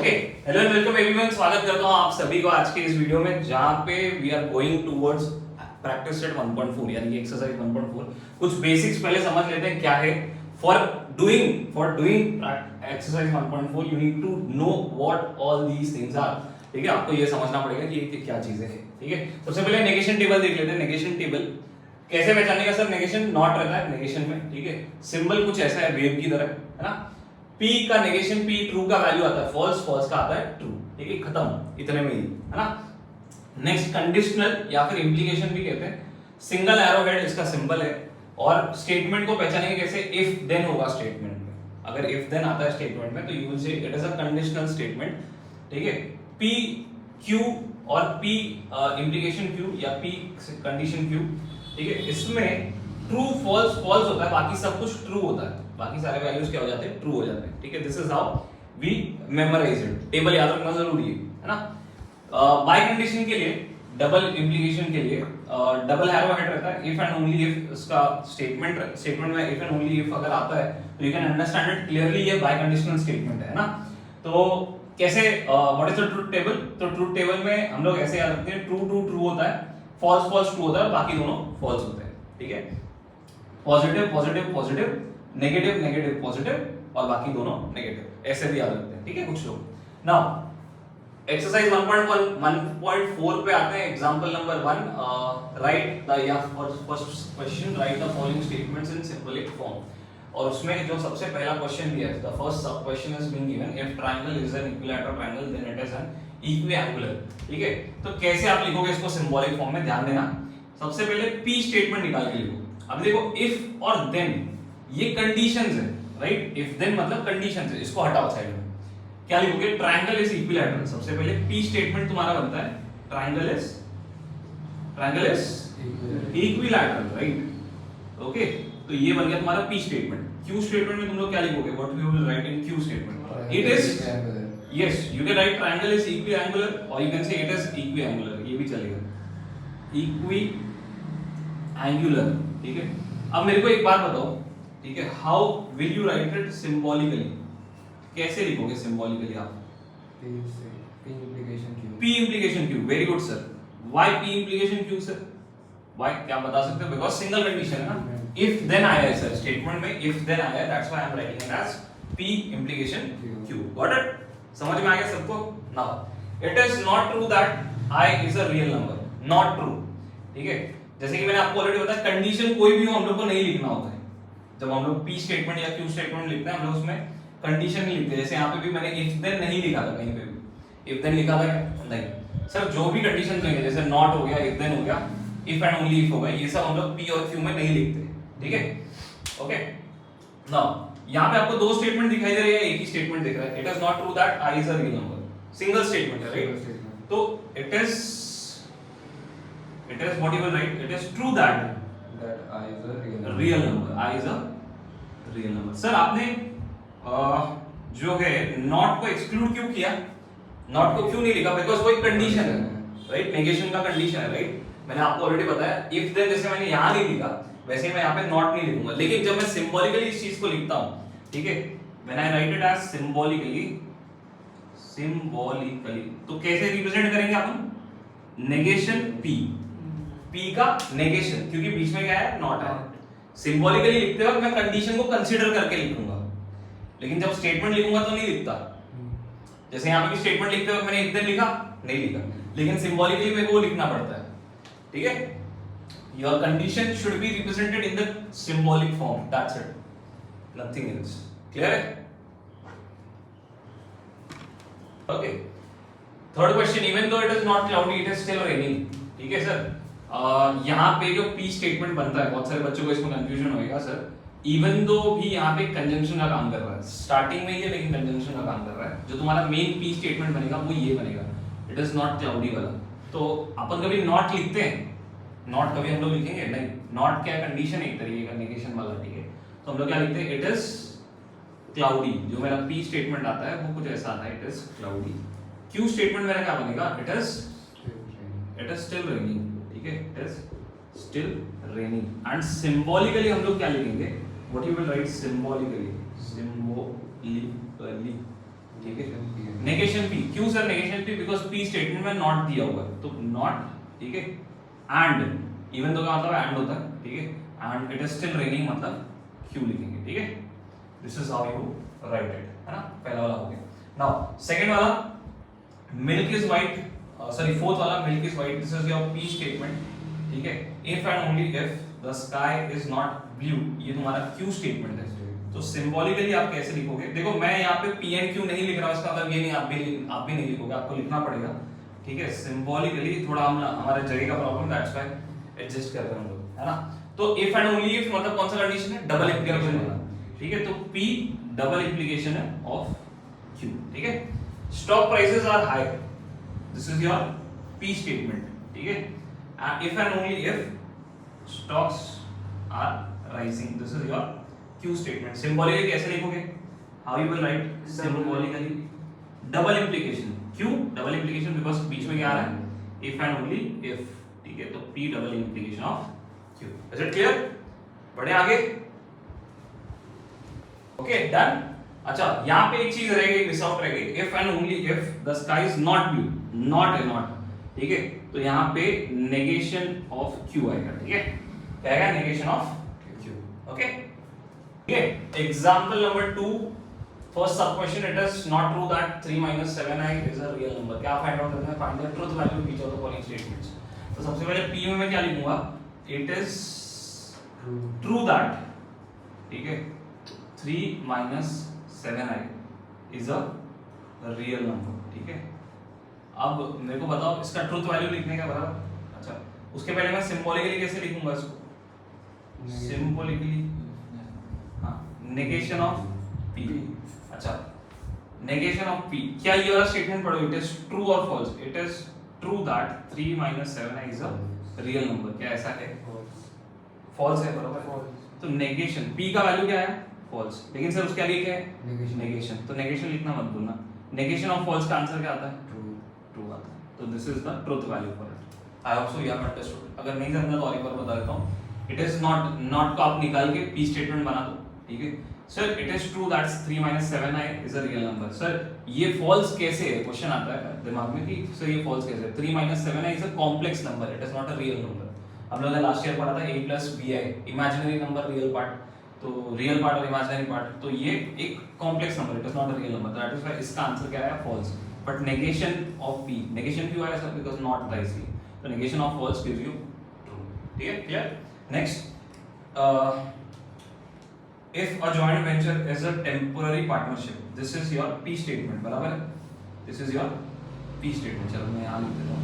Okay, hello and welcome everyone. स्वागत करता हूं आप सभी को आज के इस वीडियो में, जहां पे we are going towards practice set 1.4 यानी कि एक्सरसाइज 1.4। कुछ बेसिक्स पहले समझ लेते हैं क्या है। For doing exercise 1.4 you need to know what all these things are. ठीक है, आपको ये समझना पड़ेगा कि ये क्या चीजें हैं। ठीक है, सबसे पहले नेगेशन टेबल देख लेते हैं। नेगेशन टेबल कैसे पहचानने का? सर नेगेशन नॉट रहता है नेगेशन में। ठीक है, सिंबल कुछ ऐसा है वेव की तरह, है ना। P का नेगेशन P ट्रू का वैल्यू आता है फॉल्स, फॉल्स का आता है ट्रू। ठीक है, खत्म, इतने में ही, है ना। नेक्स्ट कंडीशनल या फिर इंप्लीकेशन भी कहते हैं। सिंगल एरो हेड इसका सिंबल है। और स्टेटमेंट को पहचानेंगे कैसे? इफ देन होगा स्टेटमेंट में। अगर इफ देन आता है स्टेटमेंट में तो you will say it is a conditional statement. ठीक है, P Q और P इंप्लीकेशन Q या P कंडीशन Q। ठीक है, इसमें ट्रू फॉल्स फॉल्स होता है, बाकी सब कुछ ट्रू होता है, बाकी सारे वैल्यूज क्या हो जाते हैं? ट्रू हो जाते हैं। ठीक है, this is how we memorize it. Table याद रखना जरूरी है ना। बाय कंडीशन के लिए, डबल इंप्लीकेशन के लिए डबल एरो हेड रहता है। इफ एंड ओनली इफ इसका स्टेटमेंट में इफ एंड ओनली इफ अगर आता है तो you can understand it clearly, ये बाय कंडीशनल स्टेटमेंट है ना। तो कैसे what is the truth table? तो ट्रूथ टेबल में हम लोग ऐसे याद रखते हैं, ट्रू ट्रू ट्रू होता है, फॉल्स फॉल्स ट्रू होता है, बाकी दोनों फॉल्स होते हैं। ठीक है, positive positive positive, negative negative positive और बाकी दोनों नेगेटिव, ऐसे भी याद रखते हैं। ठीक है, कुछ लोग। नाउ एक्सरसाइज 1.4 पे आते हैं। एग्जांपल नंबर 1, राइट द या first question, write the following statements in symbolic form. और उसमें जो सबसे पहला क्वेश्चन दिया है, the first sub question is being given, if triangle is an equilateral triangle then it is an equiangular. ठीक है, तो कैसे आप लिखोगे इसको सिंबॉलिक फॉर्म में? ध्यान देना, सबसे पहले P स्टेटमेंट निकाल के लिखो। अब देखो, इफ और देन ये कंडीशंस है, राइट। इफ देन मतलब कंडीशंस है, इसको हटाओ साइड में। क्या लिखोगे? Triangle is equilateral. सबसे पहले P स्टेटमेंट तुम्हारा बनता है triangle is equilateral, right. Okay, तो ये बन गया तुम्हारा P स्टेटमेंट। Q स्टेटमेंट में तुम लोग क्या लिखोगे? What you will write in Q statement? It is, yes, you can write triangle is equiangular और you can say it is equiangular, ये भी चलेगा, इक्विएंगुलर। ठीक है, अब मेरे को एक बात बताओ, ठीक है, how will you write it symbolically? कैसे लिखोगे सिंबॉलिकली आप? P implication Q. P implication Q, very good sir. Why P implication Q sir? Why, क्या बता सकते हो? बिकॉज सिंगल कंडीशन है ना। इफ देन आया है सर, स्टेटमेंट में इफ देन आया है, that's why I am writing it as P implication Q। Got it? समझ में आ गया सबको? Now it is not true that I is a real number, not true. ठीक है, जैसे कि मैंने आपको ऑलरेडी बताया, कंडीशन कोई भी हो हम लोग को नहीं लिखना होता है। जब हम लोग P स्टेटमेंट या Q स्टेटमेंट लिखते हैं, हम लोग उसमें कंडीशन नहीं लिखते। जैसे यहाँ पे भी मैंने इफ देन नहीं लिखा था, कहीं पे भी इफ देन लिखा था क्या? नहीं सर, जो भी कंडीशन होंगे, जैसे नॉट हो गया, इफ देन हो गया, इफ एंड ओनली इफ हो गया, ये सब हम लोग P और Q में नहीं लिखते। ठीक है, ओके। नाउ यहाँ पे आपको दो स्टेटमेंट दिखाई दे रही है, एक ही स्टेटमेंट दिख रहा है। It is not true that I is a real number, single statement है, राइट। तो it is what you will write, it is true that I is a real number, I is a real number। Sir आपने जो है not को exclude क्यों किया? Not को क्यों नहीं लिखा? बिकॉज वो एक कंडीशन है, राइट, नेगेशन का कंडीशन है, राइट। मैंने आपको ऑलरेडी बताया, इफ देन जैसे मैंने यहाँ नहीं लिखा वैसे मैं यहाँ पे नॉट नहीं लिखूंगा। लेकिन जब मैं सिंबॉलिकली इस चीज को लिखता हूँ, ठीक है, when I write it as symbolically, तो कैसे रिप्रेजेंट करेंगे अपन? नेगेशन P का नेगेशन, क्योंकि बीच में क्या है? नॉट है। सिंबॉलिकली लिखते वक्त मैं कंडीशन को कंसीडर करके लिखूंगा, लेकिन जब स्टेटमेंट लिखूंगा तो नहीं लिखता। जैसे यहाँ पे भी स्टेटमेंट लिखते वक्त मैंने इफ देन लिखा, नहीं लिखा, लेकिन सिंबॉलिकली मेरे को वो लिखना पड़ता है। ठीक है, your condition should be represented in the symbolic form, that's it, nothing else. Clear है? Okay, third question, even though it is not cloudy it is still raining. ठीक है सर, यहाँ पे जो P स्टेटमेंट बनता है, बहुत सारे बच्चों को इसमें कंफ्यूजन होएगा सर, इवन दो भी यहाँ पे कंजंक्शन का काम कर रहा है, स्टार्टिंग में ही है लेकिन कंजंक्शन का काम कर रहा है। जो तुम्हारा मेन P स्टेटमेंट बनेगा वो ये बनेगा, इट इज नॉट क्लाउडी वाला। तो अपन कभी नॉट लिखते हैं? नॉट कभी हम लोग लिखेंगे नहीं। नॉट क्या कंडीशन, एक तरीके का नेगेशन वाला। ठीक है, तो हम लोग क्या लिखते हैं? It is cloudy. जो मेरा P स्टेटमेंट आता है वो कुछ ऐसा आता है, it is cloudy. Q statement मेरा क्या बनेगा? It is still raining. ठीक है, it is still raining. And symbolically हम लोग क्या लिखेंगे? What you will write symbolically? Symbolically ठीक है, नेगेशन पी, क्यों sir negation P? Because P statement में नॉट दिया हुआ है, तो नॉट, ठीक है, एंड इवन तो क्या मतलब एंड होता है, ठीक है, and it is still raining मतलब क्यू लिखेंगे, ठीक है, this is how you write it, है ना, पहला वाला हो गया। नाउ सेकंड वाला, milk is white, sorry fourth वाला, milk is white, this is your P statement, ठीक है, if and only if the sky is not blue, ये तुम्हारा क्यू स्टेटमेंट है। तो सिंबॉलिकली आप कैसे लिखोगे? देखो मैं यहाँ पे पी एंड क्यू नहीं लिख रहा हूँ, इसका मतलब ये नहीं आप भी नहीं लिखोगे, आपको लिखना पड़ेगा, ठीक है, सिंबॉलिकली थोड़ा हम हमारे जगह का प्रॉब्लम, दैट्स व्हाई एडजस्ट कर रहे हैं हम लोग, है ना। तो इफ एंड ओनली इफ मतलब कौन सा कंडीशन है? डबल इंप्लीकेशन है, ठीक है, तो पी डबल इंप्लीकेशन है ऑफ क्यू, ठीक है। Stock prices are high, this is your P statement, ठीक है, if and only if stocks are rising, this is your Q statement. Symbolically कैसे लिखोगे? How you will write symbolically? Double implication, क्यों double implication? Because बीच में क्या आ रहा है? इफ एंड ओनली इफ, ठीक है, तो P double implication of Q. Is it clear? बढ़े आगे, ओके डन। अच्छा यहाँ पे एक चीज रह गई, मिस आउट रह गई, if and only if the sky is not blue, not है नॉट, ठीक है, तो यहाँ पे नेगेशन ऑफ क्यू आएगा, ठीक है, क्या आएगा? Negation of Q, okay. Example number 2, first sub question, it is not true that 3 minus 7i is a real number. क्या फाइंड आउट करना है? Find the truth value of each of the following statements. तो सबसे पहले p में मैं क्या लिखूंगा? It is true that, ठीक है, 3 minus 7i is a real number, ठीक है। अब मेरे को बताओ इसका ट्रूथ वैल्यू लिखने का बराबर। अच्छा उसके पहले मैं सिंबॉलिकली कैसे लिखूंगा इसको? Symbolically negation of p। अच्छा नेगेशन ऑफ p, क्या ये वाला स्टेटमेंट पढ़ो, इट इज ट्रू और false? It is true that 3 minus 7i is a real number, क्या ऐसा है? फॉल्स है, बराबर। तो नेगेशन p का वैल्यू क्या है? फॉल्स, लेकिन सर उसका लिखे है नेगेशन, तो नेगेशन लिखना मत भूलना। नेगेशन ऑफ फॉल्स का आंसर क्या आता है? ट्रू आता है, तो this is the truth value for it. I hope so you have understood. अगर नहीं समझा तो और एक बार बता देता हूं, इट इज नॉट को आप निकाल के p स्टेटमेंट बना दो, ठीक है। Sir it is true that 3 minus 7i is a real number. Sir ये फॉल्स कैसे है? क्वेश्चन आता है दिमाग में कि सर ये फॉल्स कैसे है? 3 minus 7i is a complex number, it is not a real number. हम लोगों ने लास्ट ईयर पढ़ा था a plus bi, imaginary number real part, तो रियल पार्ट और इमेजिनरी पार्ट, तो ये एक complex number, it is not a real number, that is why इसका आंसर क्या है? False. But negation of p, negation क्यों आया सर? बिकॉज़ नॉट था इसलिए, तो negation of false gives you true, ठीक है, clear. Next, if a joint venture is a temporary partnership, this is your p statement, बराबर है, this is your p statement। चलो मैं यहाँ लिख देता हूँ,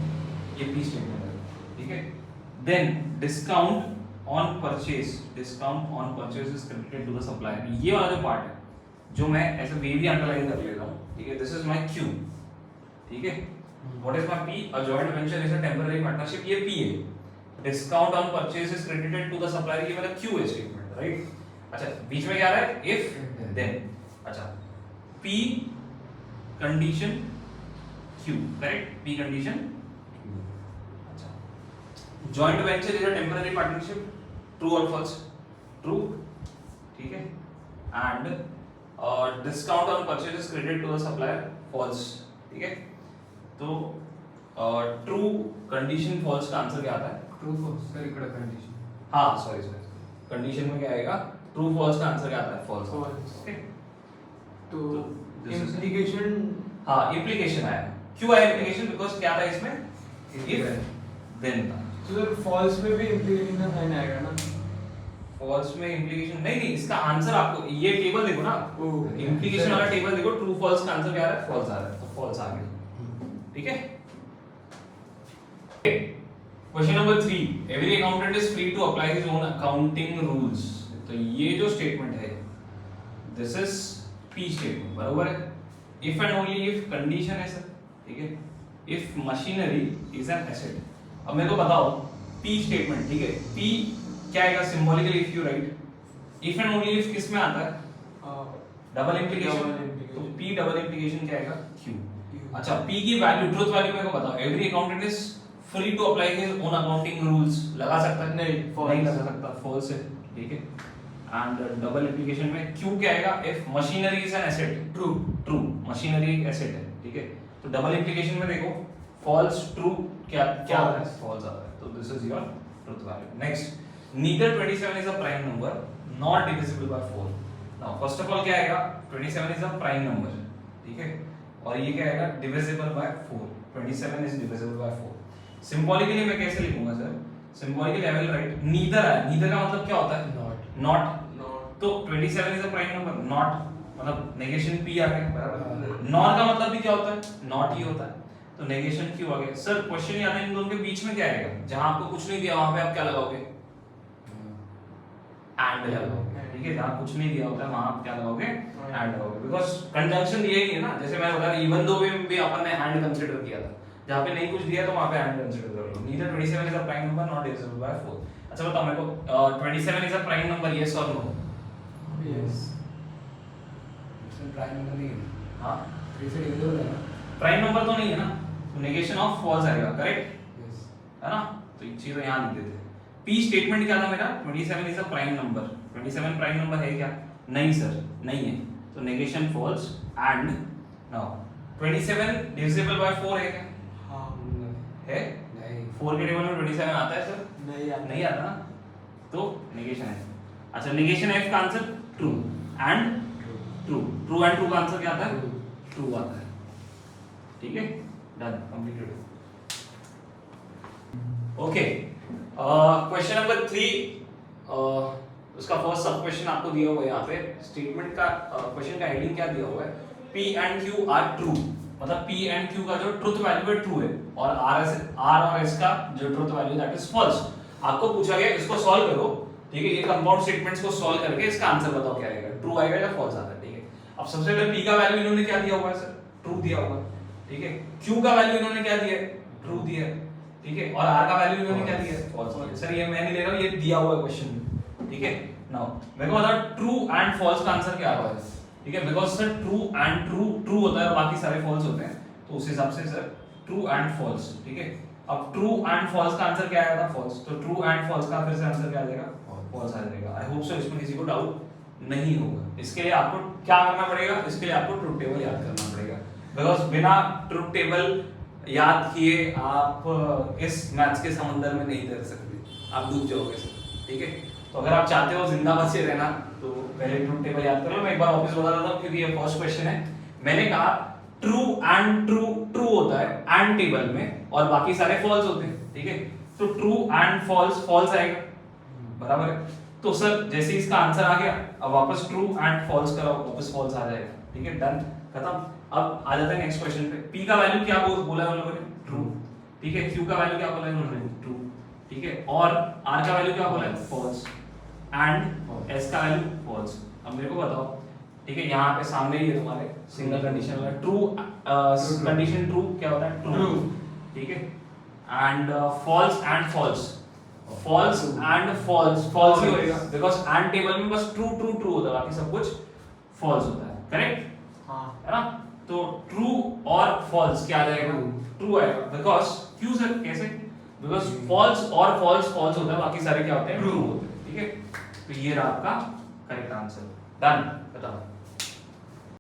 ये p statement है, ठीक है। then discount on purchase is credited to the supplier, ये वाला जो पार्ट है जो मैं ऐसे वे भी अंडरलाइन कर लेता हूँ, ठीक है, this is my q, ठीक है। what is my p? a joint venture is a temporary partnership, ये p है। discount on purchase is credited to the supplier, ये मेरा q है statement, right? अच्छा बीच में क्या आ रहा है? If then. अच्छा p condition q, correct, p condition. अच्छा joint venture is a temporary partnership, true और फॉल्स? ट्रू, ठीक है, and discount on purchase is credited to the supplier, false, ठीक है। तो ट्रू कंडीशन फॉल्स का आंसर क्या आता है? ट्रू फॉल्स सर, इकडे कंडीशन, हाँ सॉरी कंडीशन में क्या आएगा? ट्रू फॉल्स का आंसर क्या आता है? False, okay. तो इम्प्लीकेशन, हाँ इम्प्लीकेशन आया, क्यों आया इम्प्लीकेशन? बिकॉज़ क्या था इसमें? इफ देन था। तो सर फॉल्स में भी इम्प्लीकेशन का साइन आएगा ना? फॉल्स में इम्प्लीकेशन नहीं, इसका आंसर आपको ये टेबल देखो ना, इम्प्लीकेशन वाला टेबल देखो, ट्रू फॉल्स का आंसर क्या आ रहा है? फॉल्स आ रहा है, तो फॉल्स आ गया, ठीक है। Question number 3, every accountant is free to apply his own accounting rules. तो ये जो स्टेटमेंट है दिस इज p स्टेटमेंट, बराबर है। If and only if condition है सर, ठीक है, if machinery is an asset. अब मेरे को बताओ p स्टेटमेंट, ठीक है, p क्या आएगा? Symbolically if you right if and only if किस में आता है? डबल इंप्लीकेशन, तो p डबल इंप्लीकेशन क्या आएगा? q। अच्छा p की वैल्यू, ट्रूथ वैल्यू मेरे को बताओ। Every accountant is free to apply his own accounting rules, लगा सकता है? नहीं लगा सकता, फॉल्स है, ठीक है। एंड डबल इंप्लीकेशन में q क्या आएगा? If machinery is an asset, true, machinery एक एसेट है, ठीक है। तो डबल इंप्लीकेशन में देखो फॉल्स ट्रू क्या क्या आता है, फॉल्स आता है, तो this is your truth value. Next, neither 27 is a prime number not divisible by 4। Now first of all क्या आएगा, 27 इज अ प्राइम नंबर, ठीक है, और ये क्या आएगा, divisible by 4। 27 is divisible by 4। Symbolically मैं कैसे लिखूंगा sir, symbolically I will write neither है, नीदर का मतलब क्या होता है, नॉट। तो 27 is a prime number, not मतलब नेगेशन p आ गया, बराबर। नॉर का मतलब भी क्या होता है, नॉट ही होता है, तो नेगेशन q आ गया। सर क्वेश्चन ये आता है इन दोनों के बीच में क्या आएगा, जहां आपको कुछ नहीं दिया वहां पे आप क्या लगाओगे, एंड लगाओगे, ठीक है। जहां कुछ नहीं दिया होता है वहां आप क्या लगाओगे, एंड लगाओगे, बिकॉज़ कंजंक्शन यही है ना, जैसे मैं बता रहा इवन दो में भी अपन ने एंड कंसीडर किया था, जहां पे नहीं कुछ दिया तो वहां पे एंड कंसीडर कर लो। Neither 27 is a prime number not divisible by 4। अच्छा बताओ मेरे को 27 is a prime number, yes और नो? Yes. इसमें प्राइम नंबर नहीं है, हां 3 से डिविजिबल है ना। प्राइम नंबर तो नहीं है ना, तो नेगेशन ऑफ फॉल्स आएगा, करेक्ट यस, है ना। तो ये चीज यहां लिख देते हैं। p स्टेटमेंट क्या था मेरा, 27 is a prime number. 27 prime number है क्या, नहीं सर नहीं है, तो negation false. And now 27 divisible by 4 है क्या, हाँ है, नहीं 4 के टेबल में 27 आता है सर, नहीं आता नहीं आता ना, तो नेगेशन है। अच्छा नेगेशन f का answer true and true, true and true का आंसर क्या आता है, ट्रू आता है, ठीक है, done, completed. Okay, question number 3, उसका फर्स्ट सब क्वेश्चन आपको दिया हुआ है यहाँ पे। स्टेटमेंट का क्वेश्चन का हेडिंग क्या दिया हुआ है, p and q are true, मतलब p एंड q का जो ट्रुथ वैल्यू है ट्रू है, और r और s का जो truth value that is false. आपको पूछा गया इसको सॉल्व करो, ठीक है, ये कंपाउंड स्टेटमेंट्स को सॉल्व करके इसका आंसर बताओ क्या आएगा, ट्रू आएगा या फॉल्स आता है, ठीक है। अब सबसे पहले p का वैल्यू इन्होंने क्या दिया हुआ है सर, ट्रू दिया हुआ है, ठीक है। q का वैल्यू इन्होंने क्या दिया है, ट्रू दिया है, ठीक है, और r का वैल्यू इन्होंने क्या दिया है, फॉल्स दिया है। सर ये मैं नहीं ले रहा हूं, ये दिया हुआ है क्वेश्चन में, ठीक है। नाउ मेरे को बताओ ट्रू एंड फॉल्स का आंसर क्या होगा, ठीक है, because sir true and true true होता है और बाकी सारे फॉल्स होते हैं, तो उस हिसाब से सर ट्रू एंड फॉल्स, ठीक है। अब ट्रू एंड फॉल्स का आंसर क्या आया था, फॉल्स, तो ट्रू एंड फॉल्स का फिर से आंसर क्या आ जाएगा, फॉल्स आ जाएगा। आई होप सो इसमें किसी को डाउट नहीं होगा। इसके लिए आपको क्या करना पड़ेगा, इसके लिए आपको ट्रुथ टेबल याद करना पड़ेगा, बिकॉज़ बिना ट्रुथ टेबल याद किए आप इस मैथ्स के समंदर में नहीं तैर सकते, आप डूब जाओगे सर, ठीक है। तो अगर आप चाहते हो जिंदा बचे रहना तो पहले ट्रुथ टेबल याद कर लो। मैं एक बार वापस बता देता हूं क्योंकि ये फर्स्ट क्वेश्चन है। मैंने कहा ट्रू एंड ट्रू ट्रू होता है एंड टेबल में और बाकी सारे फॉल्स होते हैं, ठीक है। तो ट्रू एंड फॉल्स फॉल्स आएगा, बराबर है। तो सर जैसे ही इसका आंसर आ गया, अब वापस ट्रू एंड फॉल्स कराओ, वापस फॉल्स आ जाएगा, ठीक है, डन, खत्म। अब आ जाते हैं नेक्स्ट क्वेश्चन पे। p का वैल्यू क्या बोला है उन लोगों ने, ट्रू, ठीक है। q का वैल्यू क्या बोला है उन्होंने, ट्रू, ठीक है, और r का वैल्यू क्या बोला है, फॉल्स, एंड s का वैल्यू फॉल्स। अब मेरे को बताओ, ठीक है, यहाँ पे सामने ही है तुम्हारे सिंगल कंडीशन वाला ट्रू, कंडीशन ट्रू क्या होता है, ट्रू, ठीक है, and false and false, false and false, false ही होएगा बिकॉज़ एंड टेबल में बस ट्रू ट्रू ट्रू होता है, बाकी सब कुछ फॉल्स होता है, करेक्ट, हाँ है ना। तो ट्रू और फॉल्स क्या आ जाएगा, ट्रू आएगा, बिकॉज़ क्यों सर, कैसे, बिकॉज़ फॉल्स और फॉल्स फॉल्स होता है, बाकी सारे क्या होते हैं, ट्रू होते हैं, ठीक है। तो ये रहा आपका करेक्ट आंसर, डन, बताओ।